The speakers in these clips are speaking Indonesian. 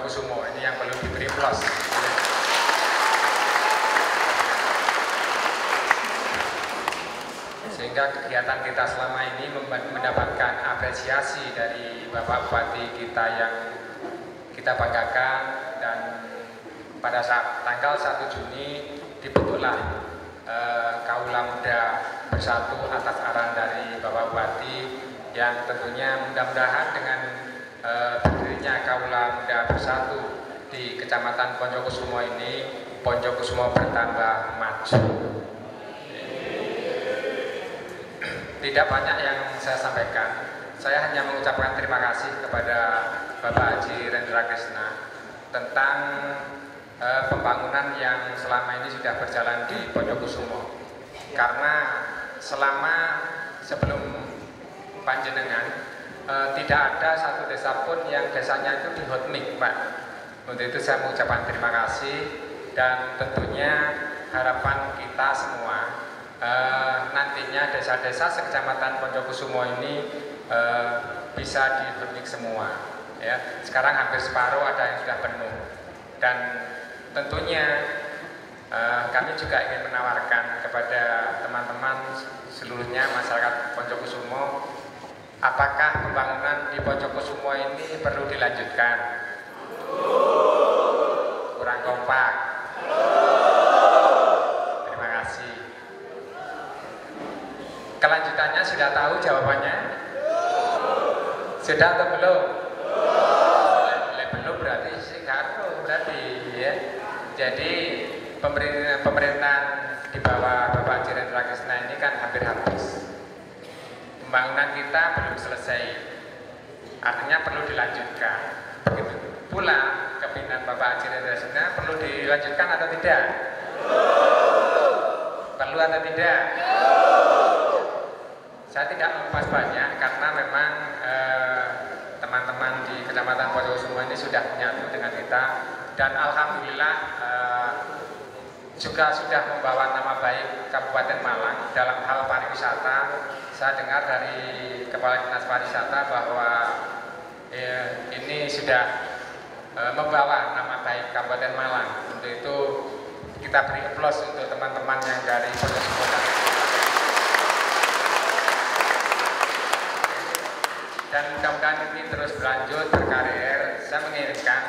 Poncokusumo. Ini yang perlu diberi plus. Sehingga kegiatan kita selama ini mendapatkan apresiasi dari Bapak Bupati kita yang kita banggakan, dan pada saat tanggal 1 Juni dibentuklah Kaula Muda Bersatu atas arahan dari Bapak Bupati, yang tentunya mudah-mudahan dengan berdirinya Kaula Muda Bersatu di Kecamatan Poncokusumo ini, Poncokusumo bertambah maju. Tidak banyak yang saya sampaikan. Saya hanya mengucapkan terima kasih kepada Bapak Haji Rendra Kresna tentang pembangunan yang selama ini sudah berjalan di Poncokusumo. Karena sebelum panjenengan tidak ada satu desa pun yang desanya itu di hotmik, Pak. Untuk itu saya mengucapkan terima kasih, dan tentunya harapan kita semua nantinya desa-desa sekecamatan Poncokusumo ini bisa di hotmik semua. Ya, sekarang hampir separuh ada yang sudah penuh, dan tentunya kami juga ingin menawarkan kepada teman-teman seluruhnya masyarakat Poncokusumo, apakah pembangunan di Poncokusumo ini perlu dilanjutkan? Kurang kompak. Terima kasih. Kelanjutannya sudah tahu jawabannya? Sudah atau belum? Belum berarti sih karo berarti ya. Jadi pemerintahan di bawah Bapak Haji Rendra Kresna ini kan hampir habis. Pembangunan kita belum selesai, artinya perlu dilanjutkan. Begitu pula kepemimpinan Bapak Haji Rendra Kresna perlu dilanjutkan atau tidak? Perlu atau tidak? Saya tidak melepas banyak karena memang teman-teman di Kecamatan Poncokusumo ini sudah menyatu dengan kita, dan alhamdulillah juga sudah membawa nama baik Kabupaten Malang dalam hal pariwisata. Saya dengar dari Kepala Dinas Pariwisata bahwa ini sudah membawa nama baik Kabupaten Malang. Untuk itu kita beri aplaus untuk teman-teman yang dari Poncokusumo. Dan mudah-mudahan ini terus berlanjut berkarir. Saya menginginkan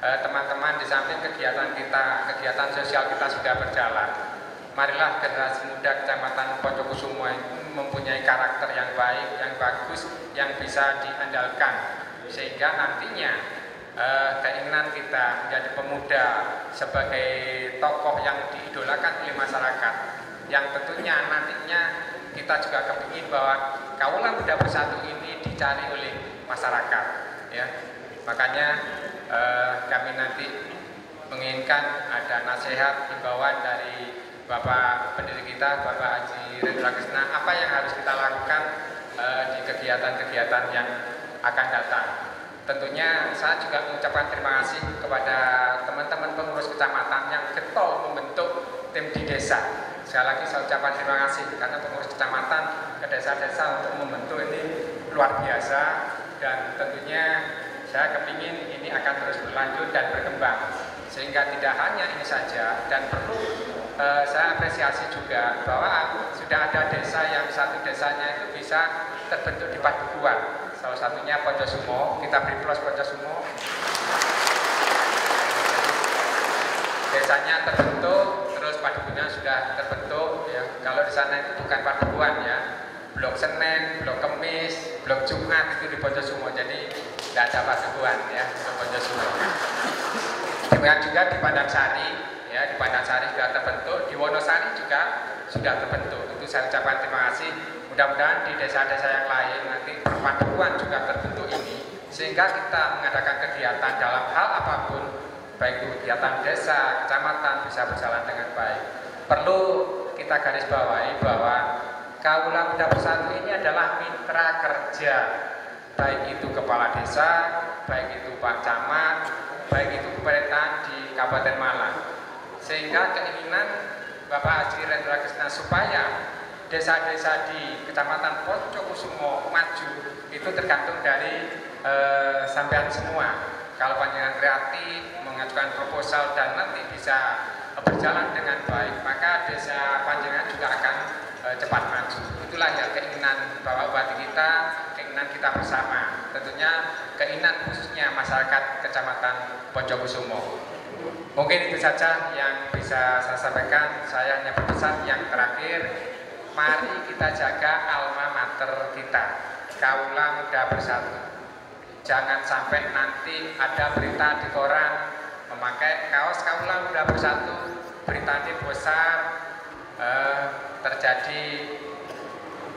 teman-teman di samping kegiatan kita, kegiatan sosial kita sudah berjalan, marilah generasi muda Kecamatan Poncokusumo mempunyai karakter yang baik, yang bagus, yang bisa diandalkan, sehingga nantinya keinginan kita menjadi pemuda sebagai tokoh yang diidolakan oleh masyarakat, yang tentunya nantinya kita juga kepingin bahwa Kaula Muda Bersatu ini dicari oleh masyarakat, ya. Makanya kami nanti menginginkan ada nasihat himbauan dari Bapak pendiri kita, Bapak Haji Rendra Kresna, apa yang harus kita lakukan di kegiatan-kegiatan yang akan datang. Tentunya saya juga mengucapkan terima kasih kepada teman-teman pengurus kecamatan yang getol membentuk tim di desa. Sekali lagi saya ucapkan terima kasih, karena pengurus kecamatan ke desa-desa untuk membentuk ini luar biasa, dan tentunya saya kepingin ini akan terus berlanjut dan berkembang, sehingga tidak hanya ini saja, dan perlu saya apresiasi juga bahwa sudah ada desa yang satu desanya itu bisa terbentuk di padukuhan. Salah satunya Poncokusumo, kita beri plus Poncokusumo. Desanya terbentuk, terus padukuhannya sudah terbentuk. Ya. Kalau di sana itu bukan padukuhan ya, blok Senin, blok Kemis, blok Jumat itu di Poncokusumo. Jadi tidak ada padukuhan ya di Poncokusumo. Demikian juga di Pandansari, ya di Pandansari sudah terbentuk, di Wonosari juga sudah terbentuk. Itu saya ucapkan terima kasih. Mudah-mudahan di desa-desa yang lain nanti perpaduan juga terbentuk ini, sehingga kita mengadakan kegiatan dalam hal apapun, baik itu kegiatan desa, kecamatan, bisa berjalan dengan baik. Perlu kita garis bawahi bahwa Kaula Muda Bersatu ini adalah mitra kerja, baik itu kepala desa, baik itu Pak Camat, baik itu pemerintahan di Kabupaten Malang. Sehingga keinginan Bapak Haji Rendra Kresna supaya desa-desa di Kecamatan Poncokusumo maju itu tergantung dari sampean semua. Kalau panjenengan kreatif, mengajukan proposal dan nanti bisa berjalan dengan baik, maka desa panjenengan juga akan cepat maju. Itulah ya keinginan Bapak Bupati kita, keinginan kita bersama. Tentunya keinginan khususnya masyarakat Kecamatan Poncokusumo. Mungkin itu saja yang bisa saya sampaikan. Saya hanya berpesan yang terakhir, mari kita jaga alma mater kita, Kaula Muda Bersatu. Jangan sampai nanti ada berita di koran memakai kaos Kaula Muda Bersatu, beritanya besar, terjadi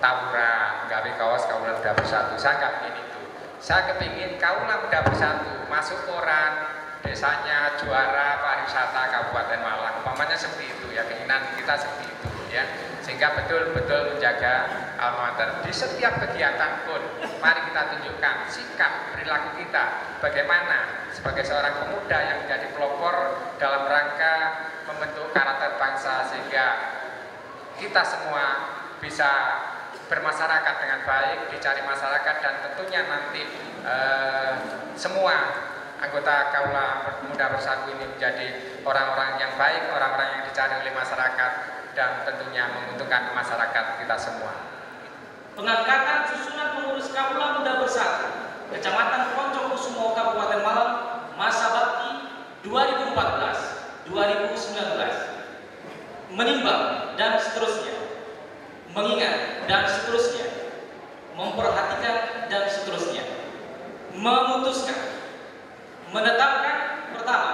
tawuran, gawe kaos Kaula Muda Bersatu. Saya nggak ingin itu. Saya kepingin Kaula Muda Bersatu masuk koran, desanya juara pariwisata Kabupaten Malang. Umpamanya seperti itu ya, keinginan kita seperti itu ya. Sehingga betul-betul menjaga alma mater. Di setiap kegiatan pun mari kita tunjukkan sikap perilaku kita bagaimana sebagai seorang pemuda yang menjadi pelopor dalam rangka membentuk karakter bangsa, sehingga kita semua bisa bermasyarakat dengan baik, dicari masyarakat, dan tentunya nanti semua anggota Kaula Muda Bersatu ini menjadi orang-orang yang baik, orang-orang yang dicari oleh masyarakat, dan tentunya menguntungkan masyarakat kita semua. Pengangkatan susunan pengurus Kaula Muda Bersatu Kecamatan Poncokusumo Kabupaten Malang masa bakti 2014-2019, menimbang dan seterusnya, mengingat dan seterusnya, memperhatikan dan seterusnya, memutuskan, menetapkan pertama,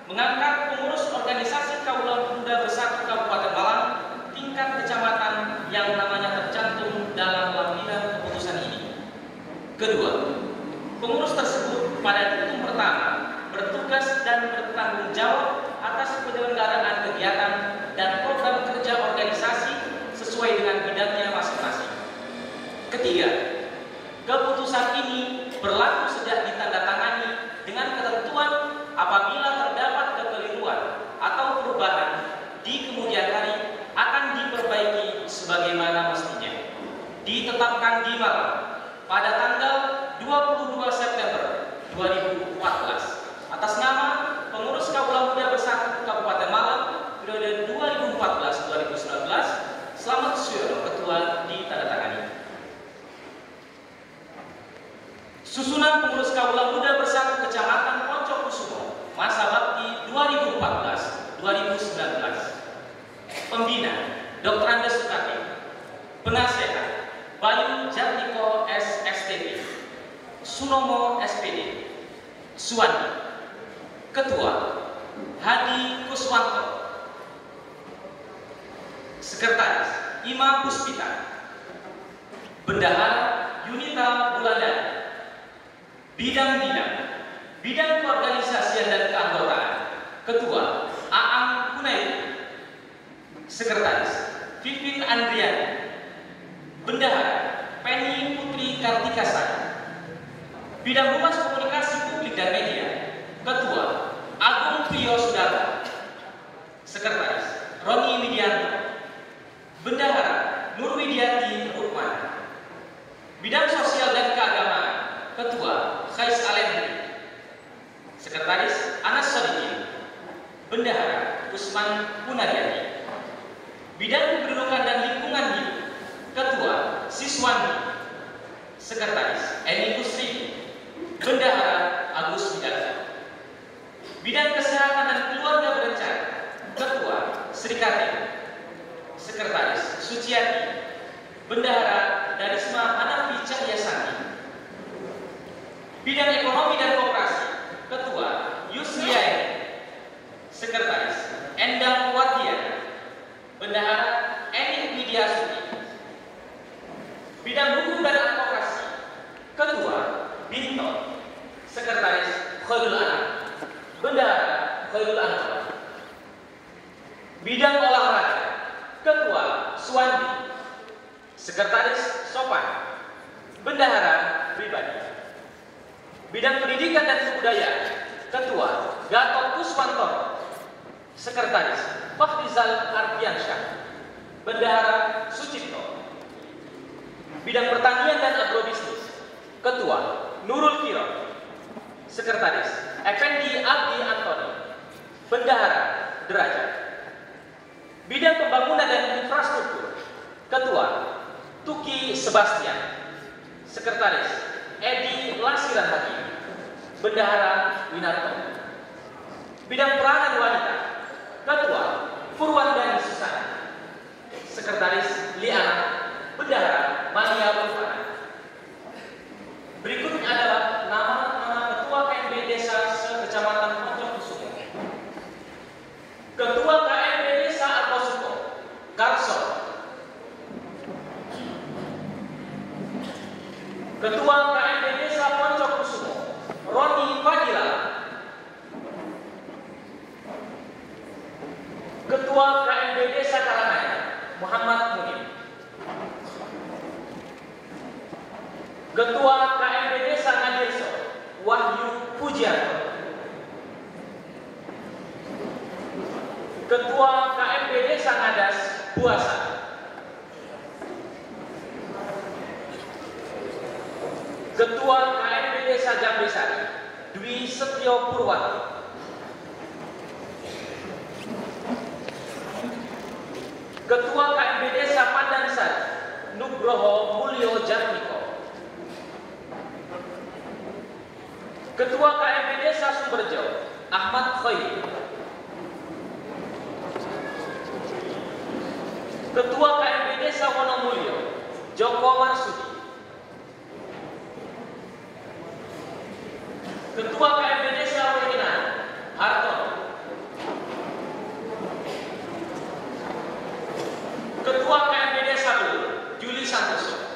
mengangkat pengurus organisasi Kaula Muda Bersatu Kabupaten Malang tingkat kecamatan yang namanya tercantum dalam lampiran keputusan ini. Kedua, pengurus tersebut pada hitung pertama bertugas dan bertanggung jawab atas penyelenggaraan kegiatan dan program kerja organisasi sesuai dengan bidangnya masing-masing. Ketiga, keputusan ini berlaku sejak ditandatangani dengan ketentuan apabila terdapat kekeliruan atau perubahan di kemudian hari akan diperbaiki sebagaimana mestinya. Ditetapkan di Malang pada tanggal 22 September 2014 atas nama pengurus Kaula Muda Bersatu Kabupaten Malang periode 2014-2019. Selamat Suyono Ketua ditandatangani. Susunan pengurus Kaula Muda Bersatu Kecamatan Poncokusumo masa bakti 2014-2019. Pembina Dr. Andes Sukati. Penasehat Bayu Jatiko SSTP, Sunomo SPD, Suwandi. Ketua Hadi Kuswanto. Sekretaris Ima Puspita. Bendahara Yunita Bulandari. Bidang-bidang, bidang keorganisasian dan keanggotaan, Ketua Aang Kunairu. Sekretaris Vivin Andriani. Bendahara Penny Putri Kartikasari. Bidang Humas Komunikasi Publik dan Media, Ketua Agung Priyo Sudarta. Sekretaris Roni Widianto. Bendahara Nur Widiati Rukman. Bidang Sosial dan Keagamaan, Ketua Khais Alendri. Sekretaris Anas Sadikin. Bendahara Usman Punariani. Bidang Kependudukan dan Lingkungan Hidup, Ketua Siswandi. Sekretaris Eni Kusri. Bendahara Agus Widarsa. Bidang Kesehatan dan Keluarga Berencana, Ketua Sri Kartini. Sekretaris Suciati. Bendahara Darisma Hanafi Cahyasani. Bidang Ekonomi dan Koperasi, Ketua Yusriani. Sekretaris Endang Wadiana. Bendahara Eni Widiasuti. Bidang Hukum dan Advokasi, Ketua Binto. Sekretaris Khairul Anam. Bendahara Khairul Anam. Bidang Olahraga, Ketua Suwandi. Sekretaris Sopan. Bendahara Pribadi. Bidang Pendidikan dan Kebudayaan, Ketua Gatot Kuswanto. Sekretaris Fakhrizal Ardiansyah. Bendahara Sucipto. Bidang Pertanian dan Agrobisnis, Ketua Nurul Kiro. Sekretaris Effendi Abdi Antoni, Bendahara Derajat. Bidang Pembangunan dan Infrastruktur, Ketua Tuki Sebastian. Sekretaris Edi Lasiran Hakim, Bendahara Winarto. Bidang Peranan Wanita, Ketua Purwandani Susana. Sekretaris Liana, Bendahara Mania Bufana. Berikutnya adalah nama-nama Ketua KMB Desa se-Kecamatan Poncokusumo. Ketua KMB Desa Argosumo, Karso. Ketua KMB Desa Poncokusumo, Roni Fadila. Ketua KMB Desa Karangaya, Muhammad Munir. Ketua KMB Desa Ngadirso, Wahyu Pujianto. Ketua KMB Desa Ngadas, Buasa. Ketua KMB Desa Jambesari, Dwi Setyo Purwanto. Ketua KMB Desa Pandansari, Nugroho Mulyo Jatmiko. Ketua KMB Desa Sumberjo, Ahmad Khairi. Ketua KMB Desa Wonomulyo, Joko Marsudi. Ketua KMB Desa Wehinan, Hartono. Ketua KMB Desa Belu, Juli Santoso.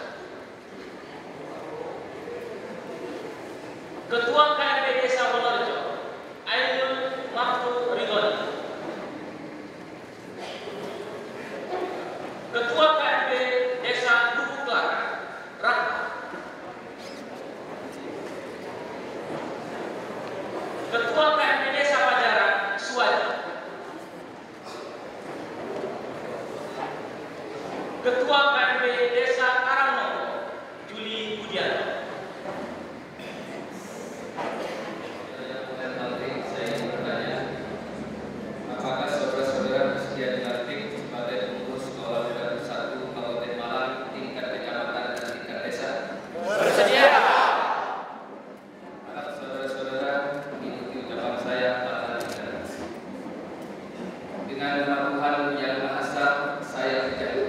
Ketua KMB Desa Wonorejo, Ainul Mahfud Ridhoni. Ketua KMB Desa Duku Kelaka, Rahma. Ketua KMB Desa Pajaran, Suwadi. Ketua KMB Desa Karangnomo, Juli Budianto. Saya ingin bertanya, apakah saudara-saudara bersedia dilantik sebagai pengurus Kawal Dapil 1 Kabupaten Malang tingkat kecamatan dan tingkat desa? Bersedia. Harap saudara-saudara mengikuti ucapan saya pada hari ini. Dengan nama Tuhan yang Maha Esa, saya percaya.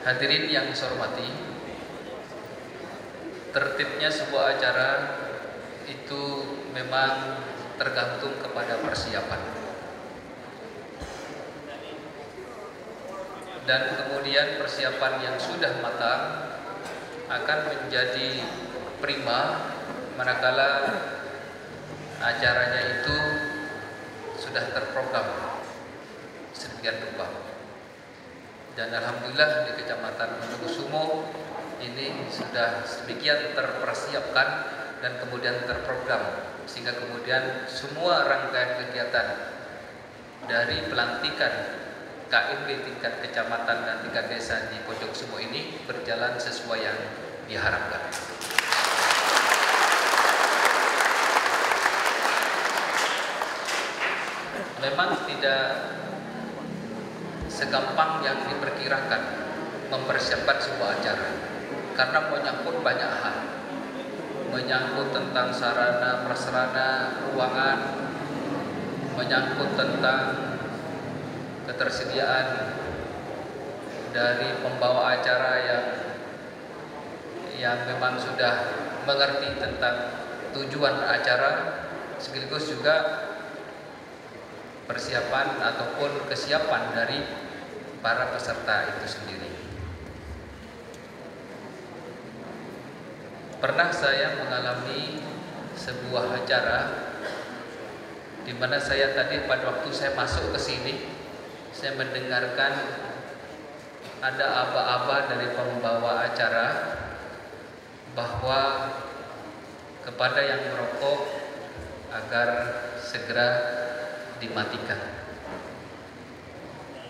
Hadirin yang saya hormati, tertibnya sebuah acara itu memang tergantung kepada persiapan. Dan kemudian persiapan yang sudah matang akan menjadi prima manakala acaranya itu sudah terprogram sedemikian rupa. Dan alhamdulillah di Kecamatan Wonokusumo ini sudah sedemikian terpersiapkan dan kemudian terprogram, sehingga kemudian semua rangkaian kegiatan dari pelantikan KMB tingkat kecamatan dan tingkat desa di Pojok Sumo ini berjalan sesuai yang diharapkan. Memang tidak segampang yang diperkirakan mempersiapkan sebuah acara, karena menyangkut banyak hal, menyangkut tentang sarana prasarana ruangan, menyangkut tentang ketersediaan dari pembawa acara yang memang sudah mengerti tentang tujuan acara, sekaligus juga persiapan ataupun kesiapan dari para peserta itu sendiri. Pernah saya mengalami sebuah acara di mana saya tadi pada waktu saya masuk ke sini, saya mendengarkan ada aba-aba dari pembawa acara bahwa kepada yang merokok agar segera dimatikan.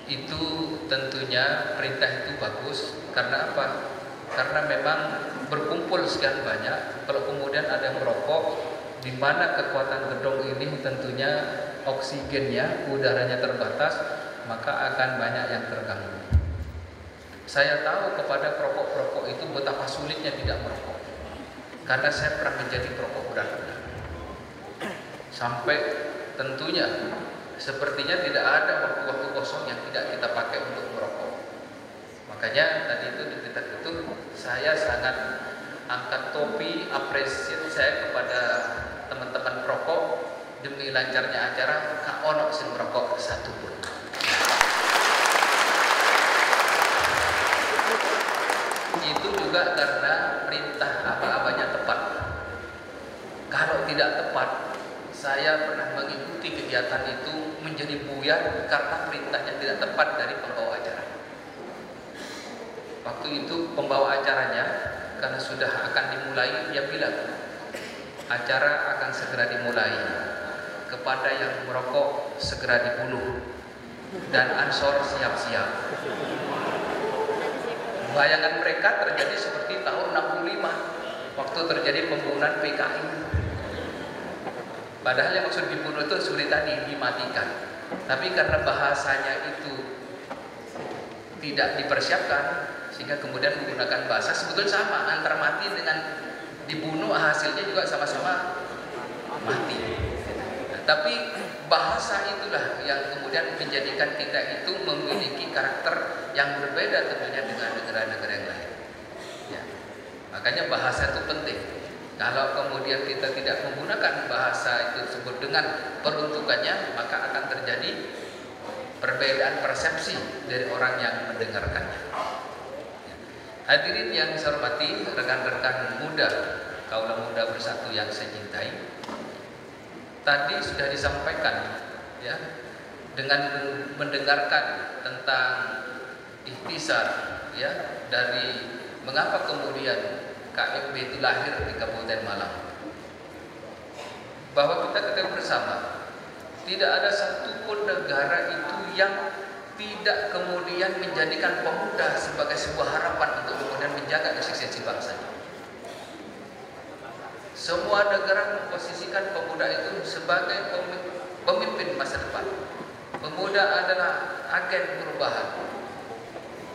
Itu tentunya perintah itu bagus. Karena apa? Karena memang berkumpul sekian banyak, kalau kemudian ada yang merokok, di mana kekuatan gedung ini tentunya oksigennya, udaranya terbatas, maka akan banyak yang terganggu. Saya tahu kepada perokok-perokok itu betapa sulitnya tidak merokok, karena saya pernah menjadi perokok berat-berat. Sampai tentunya sepertinya tidak ada waktu-waktu kosong yang tidak kita pakai untuk merokok. Makanya tadi itu di titik itu saya sangat angkat topi apresiasi saya kepada teman-teman perokok demi lancarnya acara. Kak ono sing merokok satu pun. Itu juga karena perintah apa-apanya tepat. Kalau tidak tepat, saya pernah mengikuti kegiatan itu menjadi buyar karena perintahnya tidak tepat dari pembawa acara. Waktu itu pembawa acaranya, karena sudah akan dimulai, dia bilang acara akan segera dimulai, kepada yang merokok segera dibunuh dan ansor siap-siap. Bayangan mereka terjadi seperti tahun 65 waktu terjadi pembunuhan PKI. Padahal yang maksud dibunuh itu sulit tadi dimatikan. Tapi karena bahasanya itu tidak dipersiapkan, sehingga kemudian menggunakan bahasa sebetulnya sama, antara mati dengan dibunuh hasilnya juga sama-sama mati. Nah, tapi bahasa itulah yang kemudian menjadikan kita itu memiliki karakter yang berbeda tentunya dengan negara-negara yang lain. Ya. Makanya bahasa itu penting. Kalau kemudian kita tidak menggunakan bahasa itu tersebut dengan peruntukannya, maka akan terjadi perbedaan persepsi dari orang yang mendengarkannya. Hadirin yang saya hormati, rekan-rekan muda, kaula muda bersatu yang saya cintai, tadi sudah disampaikan ya, dengan mendengarkan tentang ikhtisar ya, dari mengapa kemudian KMB itu lahir di Kabupaten Malang, bahwa kita ketahui bersama tidak ada satupun negara itu yang tidak kemudian menjadikan pemuda sebagai sebuah harapan untuk kemudian menjaga eksistensi bangsa. Semua negara memposisikan pemuda itu sebagai pemimpin masa depan. Pemuda adalah agen perubahan.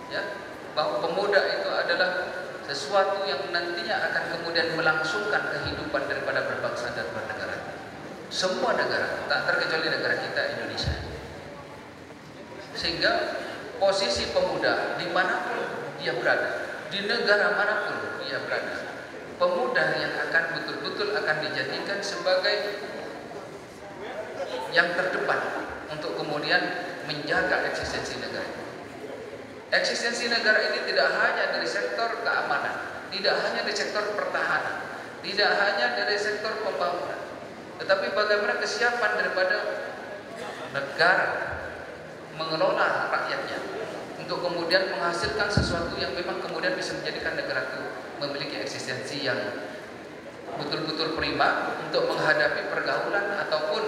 Ya, bahwa pemuda itu adalah sesuatu yang nantinya akan kemudian melangsungkan kehidupan daripada berbangsa dan bernegara. Semua negara, tak terkecuali negara kita Indonesia. Sehingga posisi pemuda dimanapun dia berada, di negara manapun dia berada, pemuda yang akan betul-betul akan dijadikan sebagai yang terdepan untuk kemudian menjaga eksistensi negara. Eksistensi negara ini tidak hanya dari sektor keamanan, tidak hanya dari sektor pertahanan, tidak hanya dari sektor pembangunan, tetapi bagaimana kesiapan daripada negara mengelola rakyatnya untuk kemudian menghasilkan sesuatu yang memang kemudian bisa menjadikan negara itu memiliki eksistensi yang betul-betul prima untuk menghadapi pergaulan ataupun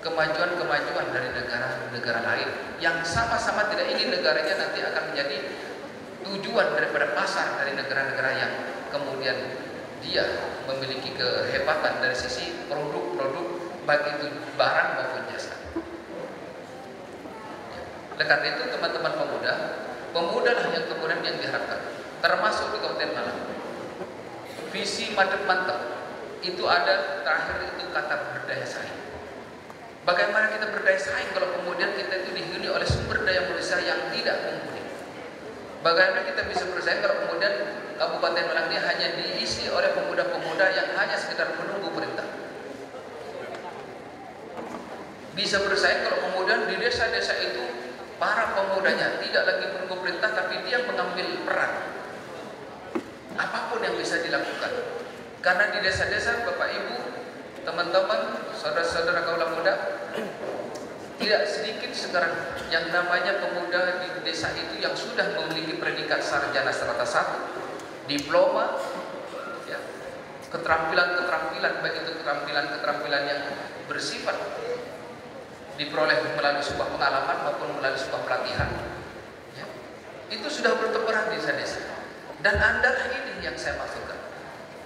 kemajuan-kemajuan dari negara-negara lain yang sama-sama tidak ingin negaranya nanti akan menjadi tujuan daripada pasar dari negara-negara yang kemudian dia memiliki kehebatan dari sisi produk-produk baik itu barang maupun jasa. Oleh karena itu teman-teman pemuda lah yang kemudian yang diharapkan, termasuk di Kabupaten Malang. Visi madep mantap itu ada terakhir itu kata berdaya saing. Bagaimana kita berdaya saing kalau kemudian kita itu dihuni oleh sumber daya manusia yang tidak mumpuni? Bagaimana kita bisa bersaing kalau kemudian Kabupaten Malang ini hanya diisi oleh pemuda-pemuda yang hanya sekedar menunggu perintah? Bisa bersaing kalau kemudian di desa-desa itu para pemudanya tidak lagi menunggu perintah, tapi dia mengambil peran apapun yang bisa dilakukan. Karena di desa-desa Bapak Ibu, teman-teman, saudara-saudara kaula muda, tidak sedikit sekarang yang namanya pemuda di desa itu yang sudah memiliki predikat sarjana strata 1, diploma, ya, keterampilan-keterampilan, baik itu keterampilan-keterampilan yang bersifat diperoleh melalui sebuah pengalaman maupun melalui sebuah pelatihan, ya, itu sudah bertebaran di desa-desa. Dan andalah ini yang saya maksudkan,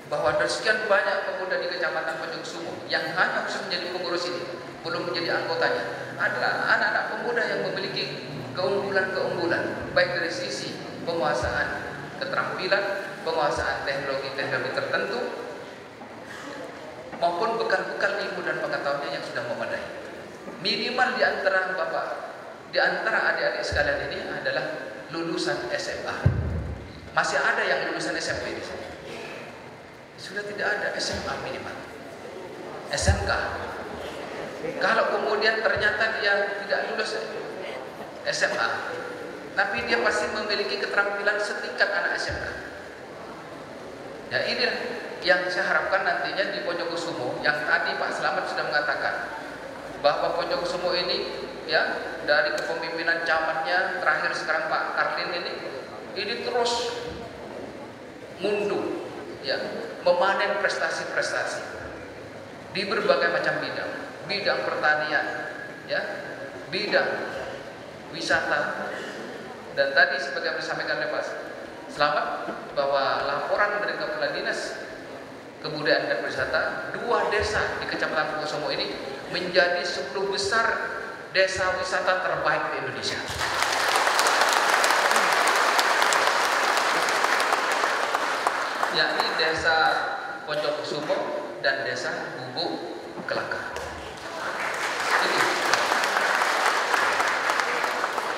bahwa dari sekian banyak pemuda di Kecamatan Ponjongsumo yang hanya harus menjadi pengurus ini, belum menjadi anggotanya, adalah anak-anak pemuda yang memiliki keunggulan-keunggulan baik dari sisi penguasaan keterampilan, penguasaan teknologi-teknologi tertentu, maupun bekal-bekal ilmu dan pengetahuannya yang sudah memadai. Minimal di antara Bapak, di antara adik-adik sekalian ini adalah lulusan SMA. Masih ada yang lulusan SMP di sini. Sudah tidak ada SMA minimal, SMK. Kalau kemudian ternyata dia tidak lulus SMA, tapi dia pasti memiliki keterampilan setingkat anak SMK. Ya, ini yang saya harapkan nantinya di Ponjongkusumo, yang tadi Pak Slamet sudah mengatakan bahwa Ponjongkusumo ini, ya, dari kepemimpinan camatnya terakhir sekarang Pak Karlin ini terus mundur, ya, memanen prestasi-prestasi di berbagai macam bidang pertanian, ya, bidang wisata. Dan tadi sebagai yang disampaikan oleh Pak Slamet bahwa laporan dari Kepala Dinas Kebudayaan dan Wisata, 2 desa di Kecamatan Ponjongkusumo ini menjadi 10 besar desa wisata terbaik di Indonesia. Yakni desa Ponjongkusumo dan desa Bubuk Kelaka.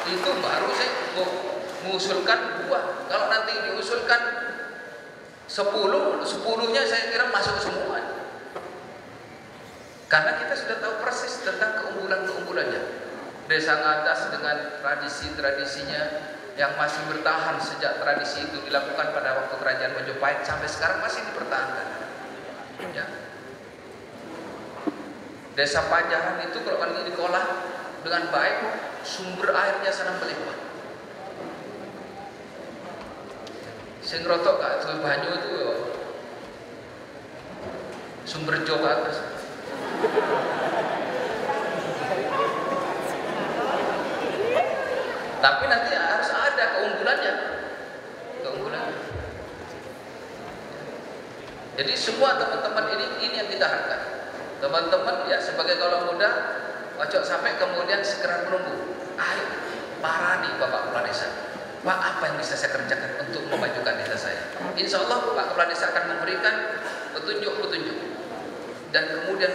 Itu baru saya mengusulkan 2. Kalau nanti diusulkan 10-nya saya kira masuk semua. Karena kita sudah tahu persis tentang keunggulan-keunggulannya. Desa Ngadas dengan tradisi-tradisinya yang masih bertahan sejak tradisi itu dilakukan pada waktu kerajaan Majapahit sampai sekarang masih dipertahankan. Ya. Desa Pajaran itu kalau kan diolah dengan baik, sumber airnya sangat melimpah. Sing rotok kak itu banyu itu sumber jo ke atas. Tapi nanti harus ada keunggulannya. Jadi semua teman-teman ini yang kita harapkan. Teman-teman ya sebagai kaula muda, ojo sampai kemudian segera menunggu. Ayo, parani Bapak Kepala Desa. Pak, apa yang bisa saya kerjakan untuk memajukan desa saya? Insya Allah Pak Kepala Desa akan memberikan petunjuk-petunjuk. Dan kemudian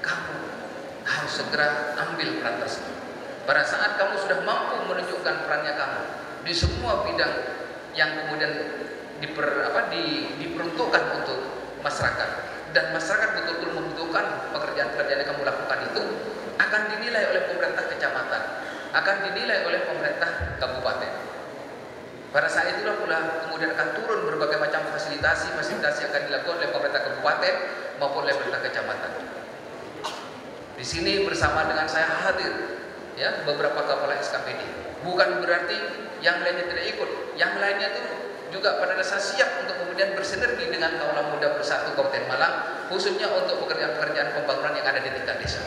kamu harus segera ambil peran tersebut. Pada saat kamu sudah mampu menunjukkan perannya kamu di semua bidang yang kemudian diperuntukkan untuk masyarakat, dan masyarakat betul-betul membutuhkan pekerjaan-pekerjaan yang kamu lakukan itu, akan dinilai oleh pemerintah kecamatan, akan dinilai oleh pemerintah kabupaten. Pada saat itulah pula kemudian akan turun berbagai macam fasilitasi yang akan dilakukan oleh pemerintah kabupaten maupun oleh pemerintah kecamatan. Di sini bersama dengan saya hadir ya beberapa kepala SKPD. Bukan berarti yang lainnya tidak ikut. Yang lainnya itu juga pada dasar siap untuk kemudian bersinergi dengan Kaulah Muda Bersatu Kabupaten Malang, khususnya untuk pekerjaan-pekerjaan pembangunan yang ada di tingkat desa.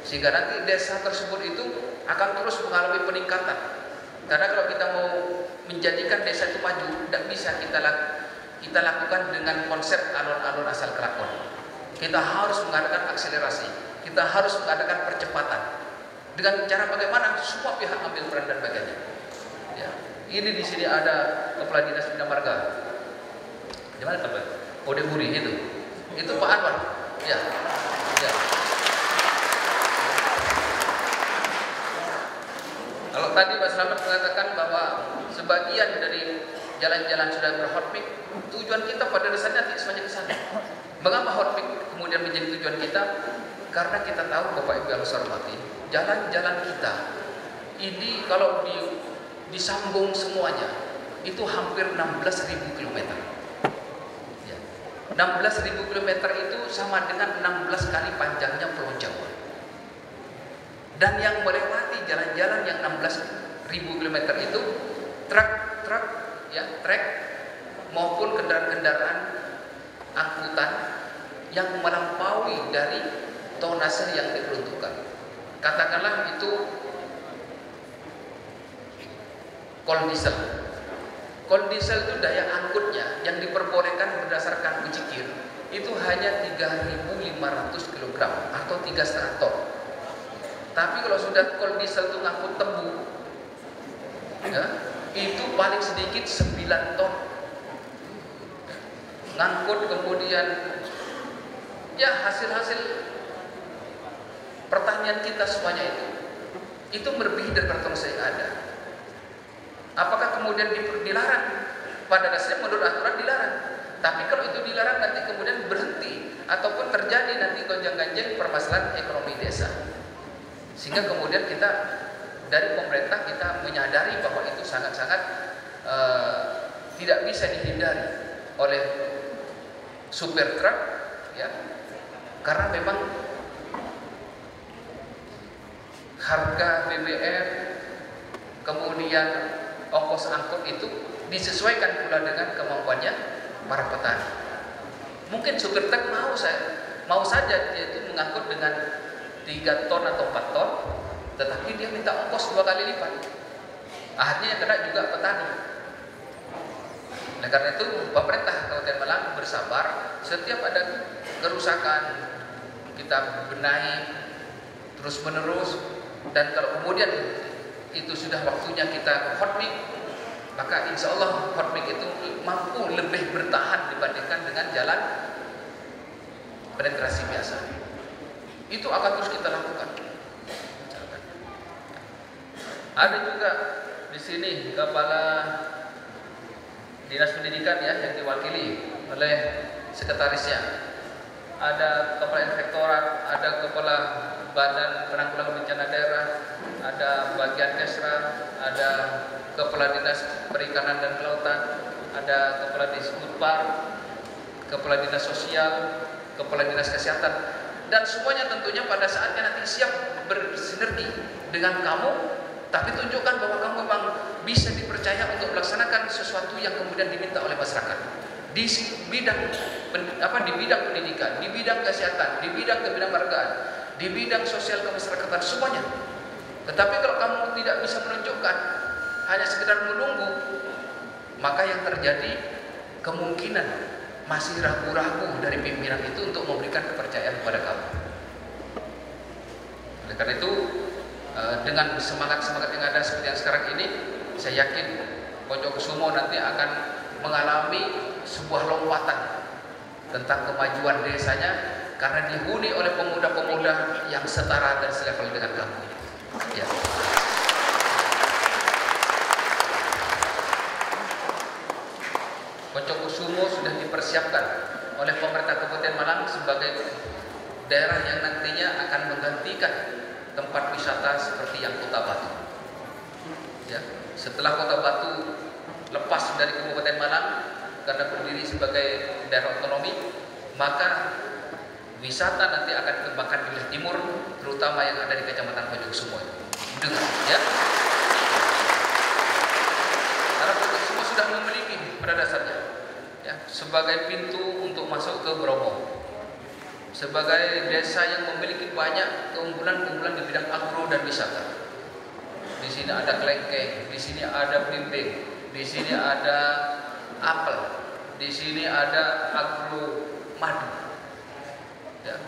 Sehingga nanti desa tersebut itu akan terus mengalami peningkatan. Karena kalau kita mau menjadikan desa itu maju, tidak bisa kita lakukan dengan konsep alun-alun asal kelakon. Kita harus mengadakan akselerasi, kita harus mengadakan percepatan. Dengan cara bagaimana semua pihak ambil peran dan bagiannya. Ya. Ini di sini ada Kepala Dinas Bina Marga. Di mana Pak? Ode Buri itu Pak Anwar. Ya. Ya. Kalau tadi Pak Slamet mengatakan bahwa sebagian dari jalan-jalan sudah berhotmik, tujuan kita pada dasarnya tidak semuanya ke sana. Mengapa hotmik kemudian menjadi tujuan kita? Karena kita tahu Bapak Ibu yang saya hormati, jalan-jalan kita ini kalau disambung semuanya itu hampir 16.000 km. Ya. 16.000 km itu sama dengan 16 kali panjangnya Pulau Jawa. Dan yang melewati jalan-jalan yang 16.000 km itu truk maupun kendaraan-kendaraan angkutan yang melampaui dari tonase yang diperuntukkan. Katakanlah itu kol diesel. Kol diesel itu daya angkutnya yang diperbolehkan berdasarkan ujikir itu hanya 3.500 kg atau 3,5 ton. Tapi kalau sudah kol diesel itu ngangkut tebu, ya, itu paling sedikit 9 ton. Ngangkut kemudian ya hasil-hasil pertanian kita semuanya itu melebihi dari tonase yang ada. Apakah kemudian dilarang? Pada dasarnya menurut aturan dilarang. Tapi kalau itu dilarang nanti kemudian berhenti ataupun terjadi nanti gonjang-ganjing permasalahan ekonomi desa. Sehingga kemudian kita dari pemerintah kita menyadari bahwa itu sangat-sangat tidak bisa dihindari oleh supir truk, ya, karena memang harga BBM kemudian ongkos angkut itu disesuaikan pula dengan kemampuannya para petani. Mungkin supir truk mau saja dia itu mengangkut dengan 3 ton atau 4 ton, tetapi dia minta ongkos 2 kali lipat. Akhirnya yang kena juga petani. Oleh karena itu pemerintah Kabupaten Malang bersabar, setiap ada kerusakan kita benahi terus menerus, dan kalau kemudian itu sudah waktunya kita hotmik, maka insya Allah hotmik itu mampu lebih bertahan dibandingkan dengan jalan penetrasi biasa. Itu akan terus kita lakukan. Ada juga di sini Kepala Dinas Pendidikan ya yang diwakili oleh sekretarisnya. Ada Kepala Inspektorat, ada Kepala Badan Penanggulangan Bencana Daerah, ada bagian Kesra, ada Kepala Dinas Perikanan dan Kelautan, ada Kepala Disbudpar, Kepala Dinas Sosial, Kepala Dinas Kesehatan. Dan semuanya tentunya pada saatnya nanti siap bersinergi dengan kamu, tapi tunjukkan bahwa kamu memang bisa dipercaya untuk melaksanakan sesuatu yang kemudian diminta oleh masyarakat di bidang pendidikan, di bidang kesehatan, di bidang kebinamargaan, di bidang sosial kemasyarakatan, semuanya. Tetapi kalau kamu tidak bisa menunjukkan, hanya sekedar menunggu, maka yang terjadi kemungkinan masih ragu-ragu dari pimpinan itu untuk memberikan kepercayaan kepada kamu. Oleh karena itu, dengan semangat-semangat yang ada seperti yang sekarang ini, saya yakin Pojokkusumo nanti akan mengalami sebuah lompatan tentang kemajuan desanya karena dihuni oleh pemuda-pemuda yang setara dan selevel dengan kamu. Ya. dipersiapkan oleh pemerintah Kabupaten Malang sebagai daerah yang nantinya akan menggantikan tempat wisata seperti yang Kota Batu. Ya, setelah Kota Batu lepas dari Kabupaten Malang karena berdiri sebagai daerah otonomi, maka wisata nanti akan dikembangkan di wilayah timur, terutama yang ada di Kecamatan Pojoksumo. Dengar, ya. Karena Pojoksumo sudah memiliki pada dasarnya, ya, sebagai pintu untuk masuk ke Bromo, sebagai desa yang memiliki banyak keunggulan-keunggulan di bidang agro dan wisata. Di sini ada kelengkeng, di sini ada belimbing, di sini ada apel, di sini ada agro madu. Ya,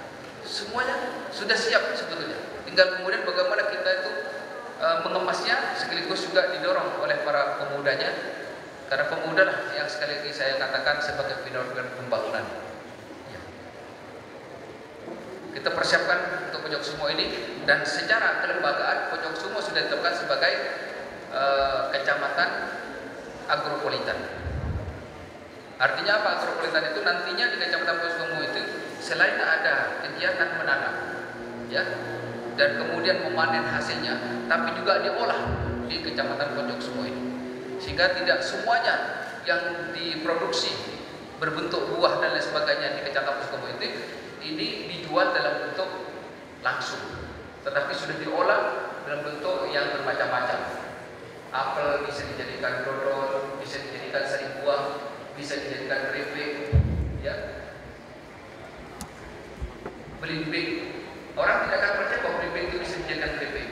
semuanya sudah siap sebetulnya. Tinggal kemudian bagaimana kita itu mengemasnya, sekaligus juga didorong oleh para pemudanya, karena pemuda lah yang sekali lagi saya katakan sebagai pilar pembangunan. Ya. Kita persiapkan untuk Pojoksumo ini, dan secara kelembagaan Pojoksumo sudah ditetapkan sebagai kecamatan agropolitan. Artinya apa agropolitan itu? Nantinya di Kecamatan Pojoksumo itu selain ada kegiatan menanam, ya, dan kemudian memanen hasilnya, tapi juga diolah di Kecamatan Pojoksumo ini, sehingga tidak semuanya yang diproduksi berbentuk buah dan lain sebagainya di Kecamatan Pojoksumo itu ini dijual dalam bentuk langsung, tetapi sudah diolah dalam bentuk yang bermacam-macam. Apel bisa dijadikan dodol, bisa dijadikan sari buah, bisa dijadikan keripik, ya. Belimbing, orang tidak akan percaya bahwa belimbing itu bisa dijadikan keripik,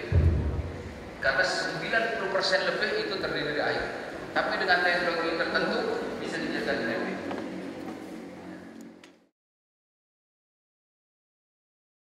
karena 90% lebih itu terdiri dari air. Tapi dengan teknologi tertentu